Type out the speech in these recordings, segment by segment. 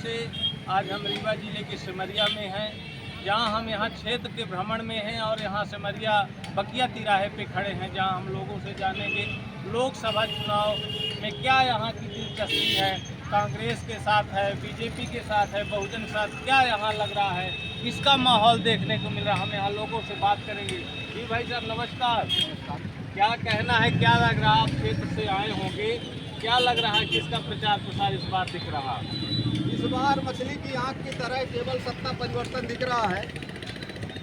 से आज हम रीवा जिले के सिमरिया में हैं, जहां हम यहाँ क्षेत्र के भ्रमण में हैं और यहाँ सिमरिया बकिया तिराहे पे खड़े हैं, जहां हम लोगों से जानेंगे लोकसभा चुनाव में क्या यहाँ की दिलचस्पी है, कांग्रेस के साथ है, बीजेपी के साथ है, बहुजन के साथ क्या यहाँ लग रहा है, किसका माहौल देखने को मिल रहा है। हम यहाँ लोगों से बात करेंगे। जी भाई साहब नमस्कार। क्या कहना है, क्या लग रहा है, आप क्षेत्र से आए होंगे, क्या लग रहा है किसका प्रचार प्रसार इस बार दिख रहा? इस बार मछली की आंख की तरह केवल सत्ता परिवर्तन दिख रहा है।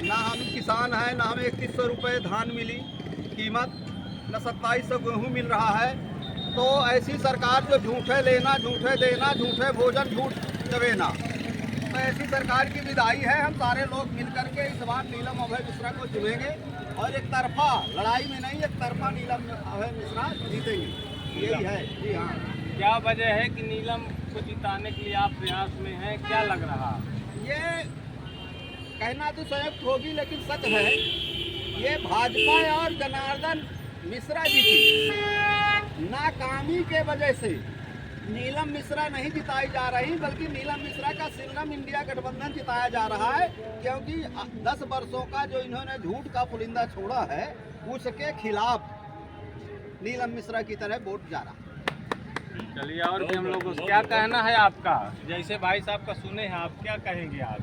ना हम किसान हैं, ना हमें 3100 रुपये धान मिली कीमत, न 2700 गेहूँ मिल रहा है। तो ऐसी सरकार जो झूठे लेना, झूठे देना, झूठे भोजन, झूठ चवेना, तो ऐसी सरकार की विदाई है। हम सारे लोग मिल करके इस बार नीलम अभय मिश्रा को चुनेंगे और एक तरफा लड़ाई में नहीं, एक तरफा नीलम अभय मिश्रा जीतेंगे। यही है। जी हाँ। क्या वजह है कि नीलम को जिताने के लिए आप प्रयास में हैं, क्या लग रहा? ये कहना तो संयुक्त होगी, लेकिन सच है ये भाजपा और जनार्दन मिश्रा जी की नाकामी के वजह से नीलम मिश्रा नहीं जिताई जा रही, बल्कि नीलम मिश्रा का सिंघम इंडिया गठबंधन जिताया जा रहा है। क्योंकि 10 वर्षों का जो इन्होंने झूठ का पुलिंदा छोड़ा है, उसके खिलाफ नीलम मिश्रा की तरह वोट जा रहा। चलिए, और भी हम लोग क्या कहना है आपका? जैसे भाई साहब का सुने हैं, आप क्या कहेंगे आज?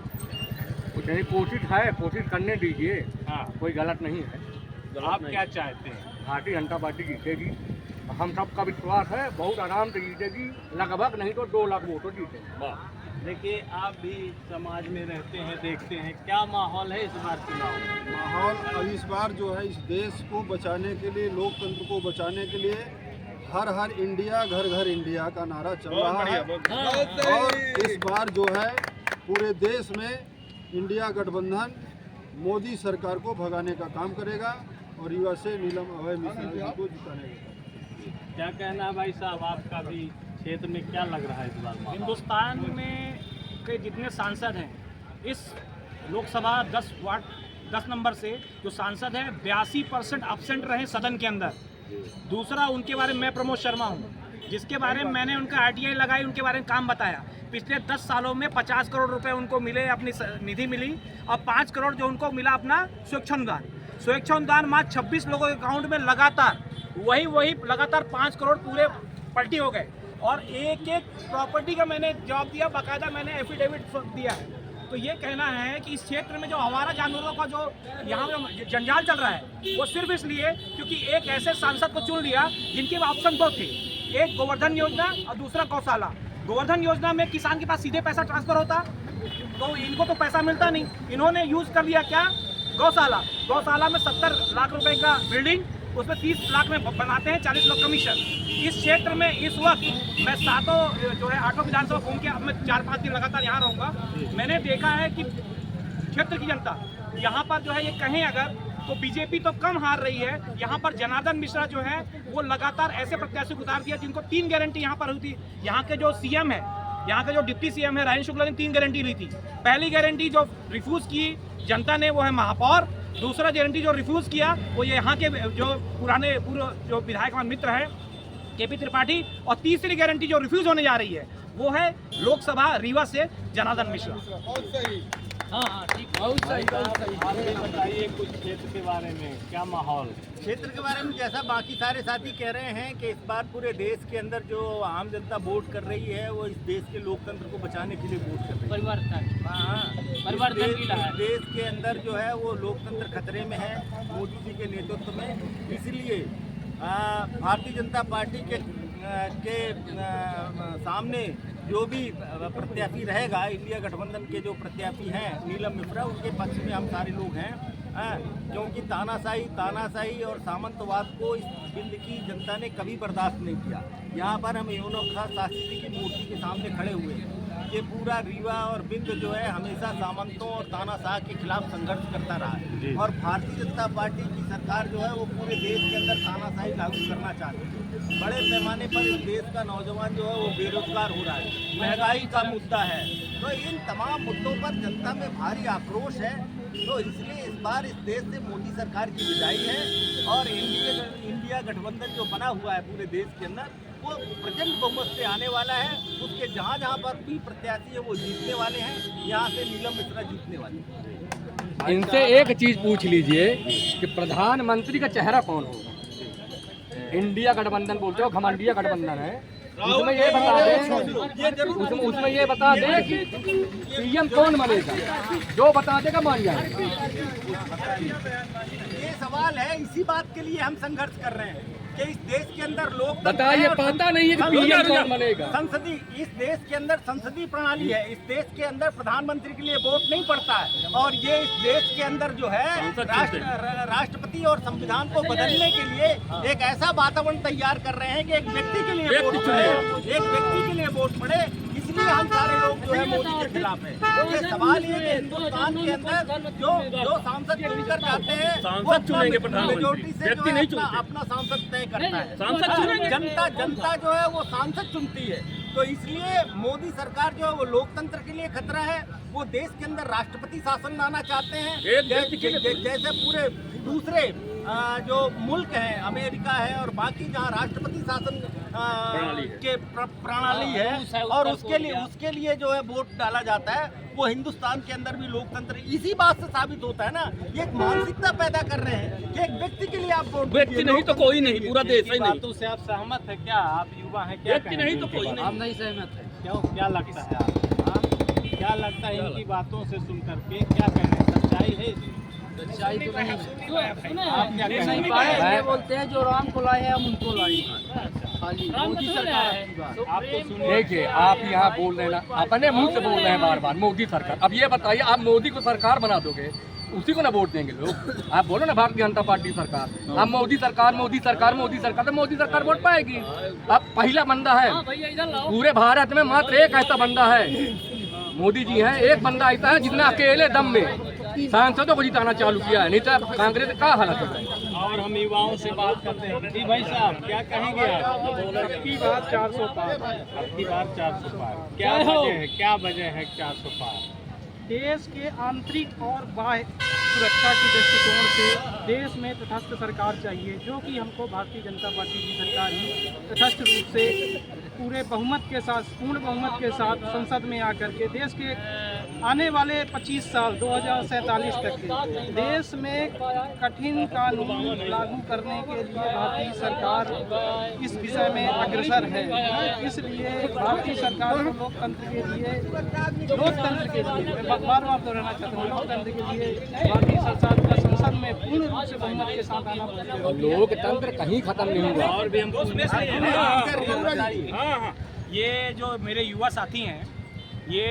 कुछ नहीं, कोशिश है, कोशिश करने दीजिए। हाँ, कोई गलत नहीं है। आप क्या चाहते हैं? भारतीय जनता पार्टी जीतेगी, हम सबका विश्वास है, बहुत आराम से जीतेगी, लगभग नहीं तो 2 लाख वोटों जीतेंगे। देखिए, आप भी समाज में रहते हैं, देखते हैं क्या माहौल है इस बार चुनाव में? माहौल अब इस बार जो है, इस देश को बचाने के लिए, लोकतंत्र को बचाने के लिए हर हर इंडिया, घर घर इंडिया का नारा चल रहा है। और इस बार जो है पूरे देश में इंडिया गठबंधन मोदी सरकार को भगाने का काम करेगा और युवा से नीलम अभय मिश्रा जी को जिताने का। क्या कहना है भाई साहब, आपका भी क्षेत्र में क्या लग रहा है इस बार माहौल? हिंदुस्तान में के जितने सांसद हैं, इस लोकसभा 10 नंबर से जो सांसद हैं 82% एब्सेंट रहे सदन के अंदर। दूसरा, उनके बारे में मैं प्रमोद शर्मा हूँ, जिसके बारे में मैंने उनका RTI लगाई, उनके बारे में काम बताया। पिछले 10 सालों में 50 करोड़ रुपए उनको मिले, अपनी निधि मिली, और 5 करोड़ जो उनको मिला अपना स्वेच्छानुदान मात्र 26 लोगों के अकाउंट में लगातार वही लगातार 5 करोड़ पूरे पलटी हो गए। और एक एक प्रॉपर्टी का मैंने जवाब दिया, बाकायदा मैंने एफिडेविट दिया है। तो ये कहना है कि इस क्षेत्र में जो हमारा जानवरों का जो यहाँ पे जंजाल चल रहा है, वो सिर्फ इसलिए क्योंकि एक ऐसे सांसद को चुन लिया जिनके ऑप्शन 2 थे, एक गोवर्धन योजना और दूसरा गौशाला। गोवर्धन योजना में किसान के पास सीधे पैसा ट्रांसफर होता, तो इनको तो पैसा मिलता नहीं। इन्होंने यूज़ कर लिया क्या, गौशाला में 70 लाख रुपए का बिल्डिंग, उसमें 30 लाख में बनाते हैं, 40 लोग कमीशन। इस क्षेत्र में इस वक्त मैं 8 विधानसभा घूम के, अब मैं 4-5 दिन लगातार यहाँ रहूँगा। मैंने देखा है कि क्षेत्र की जनता यहाँ पर जो है, ये कहें अगर तो बीजेपी तो कम हार रही है, यहाँ पर जनार्दन मिश्रा जो है वो लगातार ऐसे प्रत्याशी को उतार दिया जिनको 3 गारंटी यहाँ पर हुई थी। यहाँ के जो CM है, यहाँ के जो डिप्टी CM है राजेंद्र शुक्ला ने 3 गारंटी ली थी। पहली गारंटी जो रिफ्यूज़ की जनता ने वो है महापौर, दूसरा गारंटी जो रिफ्यूज़ किया वो ये यहाँ के जो पूर्व जो विधायक मित्र हैं KP त्रिपाठी, और तीसरी गारंटी जो रिफ्यूज़ होने जा रही है वो है लोकसभा रीवा से जनार्दन मिश्रा। हाँ, ठीक, बहुत सही। आप भी बताइए कुछ क्षेत्र के बारे में, क्या माहौल? क्षेत्र के बारे में जैसा बाकी सारे साथी कह रहे हैं कि इस बार पूरे देश के अंदर जो आम जनता वोट कर रही है, वो इस देश के लोकतंत्र को बचाने के लिए वोट कर रही है। परिवर्तन देश के अंदर जो है वो लोकतंत्र खतरे में है मोदी जी के नेतृत्व में। इसलिए भारतीय जनता पार्टी के सामने जो भी प्रत्याशी रहेगा, इंडिया गठबंधन के जो प्रत्याशी हैं नीलम मिश्रा, उनके पक्ष में हम सारे लोग हैं। क्योंकि तानाशाही और सामंतवाद को इस बिंद की जनता ने कभी बर्दाश्त नहीं किया। यहाँ पर हम योनोखा शास्त्री की मूर्ति के सामने खड़े हुए हैं। ये पूरा रीवा और बिंद जो है हमेशा सामंतों और तानाशाह के खिलाफ संघर्ष करता रहा है, और भारतीय जनता पार्टी की सरकार जो है वो पूरे देश के अंदर तानाशाही लागू करना चाहती है। बड़े पैमाने पर इस देश का नौजवान जो है वो बेरोजगार हो रहा है, महंगाई का मुद्दा है। तो इन तमाम मुद्दों पर जनता में भारी आक्रोश है। तो इसलिए इस बार इस देश से मोदी सरकार की विदाई है, और इंडिया गठबंधन जो बना हुआ है पूरे देश के अंदर, वो प्रचंड बहुमत से आने वाला है। उसके जहाँ जहाँ पर भी प्रत्याशी है वो जीतने वाले हैं। यहाँ से नीलम मिश्रा जीतने वाले हैं। इनसे एक चीज पूछ लीजिए कि प्रधानमंत्री का चेहरा कौन होगा। इंडिया गठबंधन बोलते हो, घमंडिया गठबंधन है, उसमें ये बता दें, उसमें ये बता दें कि पीएम कौन बनेगा, जो बता देगा मान जाएगा। ये सवाल है, इसी बात के लिए हम संघर्ष कर रहे हैं कि इस देश के अंदर लोग बताइए, पता नहीं है कि पीएम कौन बनेगा। इस देश के अंदर संसदीय प्रणाली है। इस देश के अंदर प्रधानमंत्री के लिए वोट नहीं पड़ता है, और ये इस देश के अंदर जो है राष्ट्रपति और संविधान को बदलने के लिए एक ऐसा वातावरण तैयार कर रहे हैं कि एक व्यक्ति के लिए वोट पड़े, एक व्यक्ति के लिए वोट पड़े। इसलिए हम सारे लोग जो है मोदी के खिलाफ हैं। ये सवाल ये कि हिंदुस्तान के अंदर जो सांसद चुनकर जाते हैं, सांसद चुनेंगे मेजोरिटी से जो है अपना सांसद तय करता है। सांसद चुनेंगे, जनता जो है वो सांसद चुनती है। तो इसलिए मोदी सरकार जो है वो लोकतंत्र के लिए खतरा है। वो देश के अंदर राष्ट्रपति शासन लाना चाहते हैं, जैसे पूरे दूसरे जो मुल्क हैं, अमेरिका है और बाकी जहाँ राष्ट्रपति शासन के प्रणाली है, और उसके लिए जो है वोट डाला जाता है। वो हिंदुस्तान के अंदर भी लोकतंत्र इसी बात से साबित होता है ना। ये एक मानसिकता पैदा कर रहे हैं कि एक व्यक्ति के लिए आप वोट, व्यक्ति नहीं तो कोई नहीं, पूरा देश ही नहीं। बातों से आप सहमत है क्या? आप युवा हैं, क्या व्यक्ति नहीं तो कोई नहीं। आप नहीं सहमत है? क्यों, क्या लगता है आप? क्या लगता है इनकी बातों से सुन करके? क्या कहना है, सच्चाई है इसमें? सच्चाई तो नहीं। आप क्या कहना है? बोलते हैं जो राम को लाए हम उनको लाए, खाली मोदी सरकार है। आप तो सुन, देखिए, आप यहाँ बोल रहे हैं ना, अपने मुंह से बोल रहे हैं बार बार मोदी सरकार। अब ये बताइए, आप मोदी को सरकार बना दोगे, उसी को ना वोट देंगे लोग। आप बोलो ना भारतीय जनता पार्टी सरकार, अब मोदी सरकार मोदी सरकार मोदी सरकार, तो मोदी सरकार वोट पाएगी। अब पहला बंदा है पूरे भारत में, मात्र एक ऐसा बंदा है, मोदी जी हैं, एक बंदा ऐसा है जिसने अकेले दम में सांसदों को जिताना चालू किया है, नहीं तो कांग्रेस का हालत है। और हम युवाओं से बात करते हैं। जी भाई साहब, क्या कहेंगे आप? अबकी बार 400 पार, अबकी बार 400 पार, क्या वजह है? क्या वजह है 400 पार? देश के आंतरिक और बाह्य सुरक्षा के दृष्टिकोण से देश में तटस्थ सरकार चाहिए, जो कि हमको भारतीय जनता पार्टी की सरकार ही तटस्थ रूप से पूरे बहुमत के साथ, पूर्ण बहुमत के साथ संसद में आकर के देश के आने वाले 25 साल 2047 तक देश में कठिन कानून लागू करने के लिए भारतीय सरकार इस विषय में अग्रसर है। इसलिए भारतीय सरकार को लोकतंत्र के लिए बार बार दोहराना चाहता हूँ, लोकतंत्र के लिए भारतीय सरकार का संसद में पूर्ण रूप से बहुमत के साथ आना पड़ेगा। लोकतंत्र कहीं खत्म नहीं हुआ। और भी हम ये जो मेरे युवा साथी हैं, ये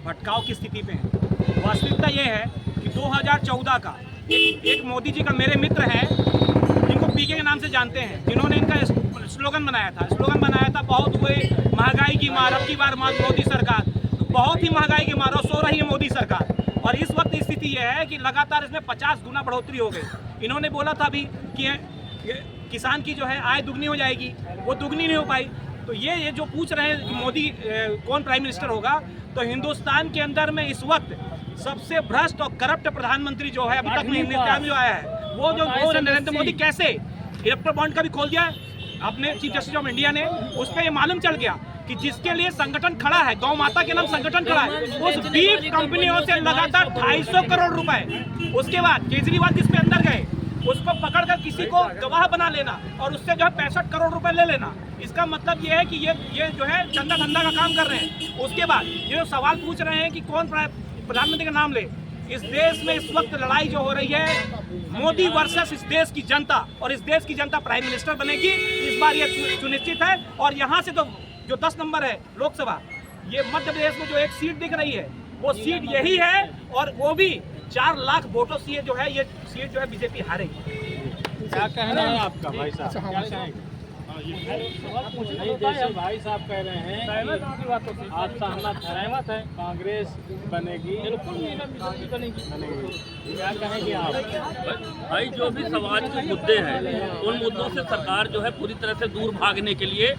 भटकाव की स्थिति पे हैं। वास्तविकता ये है कि 2014 का एक मोदी जी का मेरे मित्र हैं, जिनको पीके के नाम से जानते हैं, जिन्होंने इनका स्लोगन बनाया था, बहुत हुए महंगाई की मार, अब की बार मोदी सरकार। बहुत ही महंगाई की मार और सो रही है मोदी सरकार। और इस वक्त स्थिति यह है कि लगातार इसमें 50 गुना बढ़ोतरी हो गई। इन्होंने बोला था अभी कि किसान की जो है आय दुगनी हो जाएगी, वो दुगनी नहीं हो पाई। तो ये जो पूछ रहे हैं कि मोदी कौन प्राइम मिनिस्टर होगा, तो हिंदुस्तान के अंदर में इस वक्त सबसे भ्रष्ट और करप्ट प्रधानमंत्री जो है अभी तक में हिंदुस्तान में जो आया है, वो जो नरेंद्र मोदी कैसे इलेक्ट्रल बॉन्ड का भी खोल दिया अपने चीफ जस्टिस ऑफ इंडिया ने। उस पर ये मालूम चल गया कि जिसके लिए संगठन खड़ा है, गौ माता के नाम संगठन खड़ा है, उस बीफ कंपनियों से लगातार 250 करोड़ रुपए। उसके बाद केजरीवाल जिस पे अंदर गए, उसको पकड़कर किसी को गवाह बना लेना और उससे जो है 65 करोड़ रुपए ले लेना। इसका मतलब ये है कि ये जो है चंदा धंधा का काम कर रहे हैं। उसके बाद ये जो सवाल पूछ रहे हैं कि कौन प्रधानमंत्री का नाम ले, इस देश में इस वक्त लड़ाई जो हो रही है मोदी वर्सेस इस देश की जनता, और इस देश की जनता प्राइम मिनिस्टर बनेगी इस बार, ये सुनिश्चित है। और यहाँ से तो जो 10 नंबर है लोकसभा, ये मध्य प्रदेश में जो एक सीट दिख रही है वो सीट यही है, और वो भी 4 लाख वोटों से जो है ये सीट जो है बीजेपी हारेगी। क्या कहना है आपका भाई साहब? क्या कहेंगे? नहीं, जैसे भाई साहब कह रहे हैं कि आप सहमत है कांग्रेस बनेगी, क्या कहेंगे आप? भाई, जो भी समाज के मुद्दे हैं, उन मुद्दों से सरकार जो है पूरी तरह से दूर भागने के लिए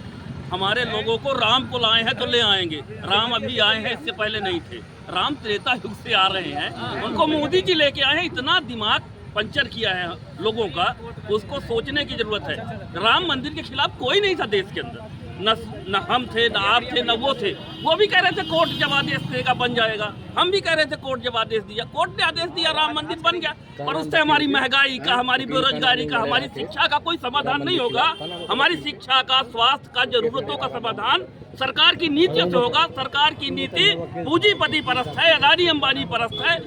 हमारे लोगों को राम को लाए हैं तो ले आएंगे। राम अभी आए हैं, इससे पहले नहीं थे। राम त्रेता युग से आ रहे हैं, उनको मोदी जी लेके आए हैं। इतना दिमाग पंचर किया है लोगों का उसको सोचने की जरूरत है। राम मंदिर के खिलाफ कोई नहीं था देश के अंदर, न हम थे, न आप थे, न वो थे। वो भी कह रहे थे कोर्ट जब आदेश देगा बन जाएगा, हम भी कह रहे थे कोर्ट जब आदेश दिया, कोर्ट ने आदेश दिया, राम मंदिर बन गया। पर उससे हमारी महंगाई का, हमारी बेरोजगारी का, हमारी शिक्षा का कोई समाधान नहीं होगा। हमारी शिक्षा का, स्वास्थ्य का, जरूरतों का समाधान सरकार की नीतियों से होगा। सरकार की नीति पूंजीपति परस्त है, अदानी अंबानी परस्त है।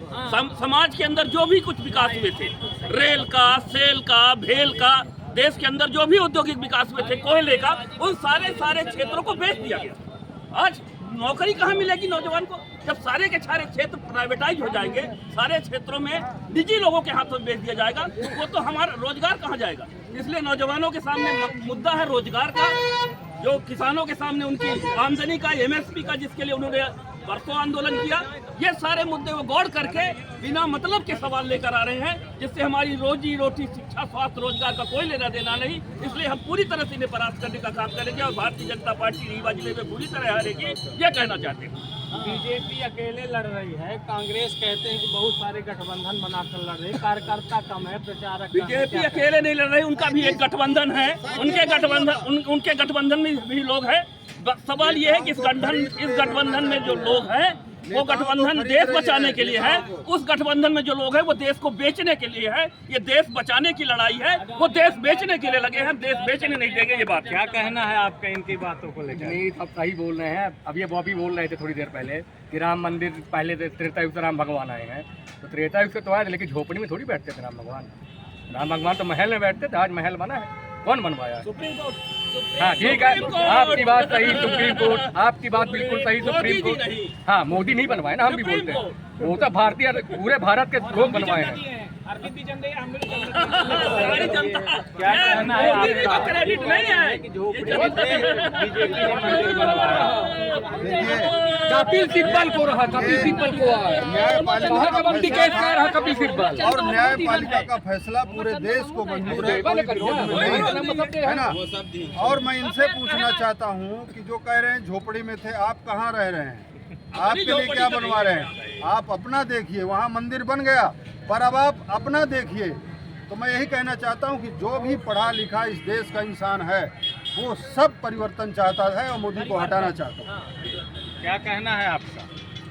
समाज के अंदर जो भी कुछ विकास हुए थे, रेल का, सेल का, भेल का, देश के अंदर जो भी औद्योगिक विकास हुए थे, कोयले का, उन सारे क्षेत्रों को बेच दिया गया। आज नौकरी कहाँ मिलेगी नौजवान को, जब सारे के सारे क्षेत्र प्राइवेटाइज हो जाएंगे, सारे क्षेत्रों में निजी लोगों के हाथों में बेच दिया जाएगा, वो तो हमारा रोजगार कहाँ जाएगा। इसलिए नौजवानों के सामने मुद्दा है रोजगार का, जो किसानों के सामने उनकी आमदनी का, MSP का, जिसके लिए उन्होंने परसों आंदोलन किया। ये सारे मुद्दे वो गौर करके बिना मतलब के सवाल लेकर आ रहे हैं, जिससे हमारी रोजी रोटी, शिक्षा, स्वास्थ्य, रोजगार का कोई लेना देना नहीं। इसलिए हम पूरी तरह से इन्हें परास्त करने का काम करेंगे और भारतीय जनता पार्टी रीवा जिले में पूरी तरह हारेगी, ये कहना चाहते हैं। बीजेपी अकेले लड़ रही है, कांग्रेस कहते हैं कि बहुत सारे गठबंधन बनाकर लड़ रही है, कार्यकर्ता कम है, प्रचारक। बीजेपी अकेले नहीं लड़ रही, उनका भी एक गठबंधन है, उनके गठबंधन में भी लोग हैं। सवाल ये है कि इस गठबंधन में जो लोग हैं, वो गठबंधन देश बचाने के लिए है। उस गठबंधन में जो लोग हैं वो देश को बेचने के लिए है। ये देश बचाने की लड़ाई है, वो देश बेचने के लिए लगे हैं, देश बेचने नहीं देंगे। ये बात क्या कहना है आपका इनकी बातों को लेकर? नहीं, अब सही बोल रहे हैं। अब ये बॉबी बोल रहे थे थोड़ी देर पहले कि राम मंदिर पहले त्रेता युग से राम भगवान आए हैं, तो त्रेता युग से तो आए थे, लेकिन झोपड़ी में थोड़ी बैठते थे राम भगवान। राम भगवान तो महल में बैठते थे, आज महल बना है, कौन बनवाया? Supreme court. हाँ ठीक है, आपकी बात सही, सुप्रीम कोर्ट, आपकी बात बिल्कुल सही, सुप्रीम कोर्ट। हाँ, मोदी नहीं बनवाए ना, हम भी बोलते हैं, वो तो भारतीय पूरे भारत के लोग बनवाए हैं। क्या कहना है आपका? क्रेडिट नहीं है कि झोपड़ी में बीजेपी ने मंदिर बनवाया। कपिल सिब्बल को रहा, कपिल सिब्बल को कपिल सिब्बल। और न्यायपालिका का फैसला पूरे देश को मंजूर है, है ना। और मैं इनसे पूछना चाहता हूँ कि जो कह रहे हैं झोपड़ी में थे, आप कहाँ रह रहे हैं? आपके लिए क्या बनवा रहे हैं? आप अपना देखिए, वहाँ मंदिर बन गया, पर अब आप अपना देखिए। तो मैं यही कहना चाहता हूँ कि जो भी पढ़ा लिखा इस देश का इंसान है, वो सब परिवर्तन चाहता है और मोदी को हटाना चाहता है। क्या कहना है आपका?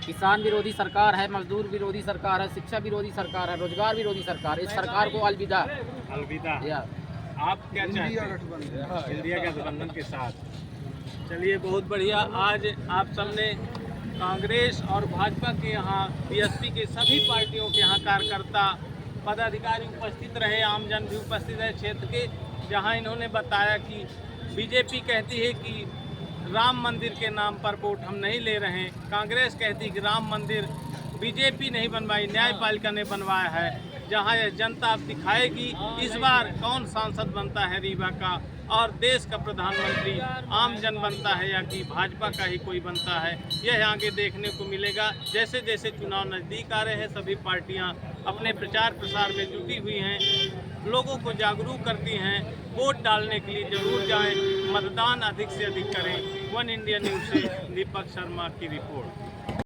किसान विरोधी सरकार है, मजदूर विरोधी सरकार है, शिक्षा विरोधी सरकार है, रोजगार विरोधी सरकार। इस सरकार को अलविदा। अलविदा। आप क्या चाहते हैं? इंडिया गठबंधन के साथ। चलिए, बहुत बढ़िया। आज आप सबने कांग्रेस और भाजपा के यहाँ, BSP के सभी पार्टियों के यहाँ कार्यकर्ता, पदाधिकारी उपस्थित रहे, आमजन भी उपस्थित रहे क्षेत्र के, जहाँ इन्होंने बताया कि बीजेपी कहती है कि राम मंदिर के नाम पर वोट हम नहीं ले रहे हैं। कांग्रेस कहती है कि राम मंदिर बीजेपी नहीं बनवाई, न्यायपालिका ने बनवाया है। जहां यह जनता अब दिखाएगी इस बार कौन सांसद बनता है रीवा का, और देश का प्रधानमंत्री आम जन बनता है या कि भाजपा का ही कोई बनता है, यह आगे देखने को मिलेगा। जैसे जैसे चुनाव नज़दीक आ रहे हैं, सभी पार्टियां अपने प्रचार प्रसार में जुटी हुई हैं, लोगों को जागरूक करती हैं। वोट डालने के लिए जरूर जाएं, मतदान अधिक से अधिक करें। वन इंडिया न्यूज़ से दीपक शर्मा की रिपोर्ट।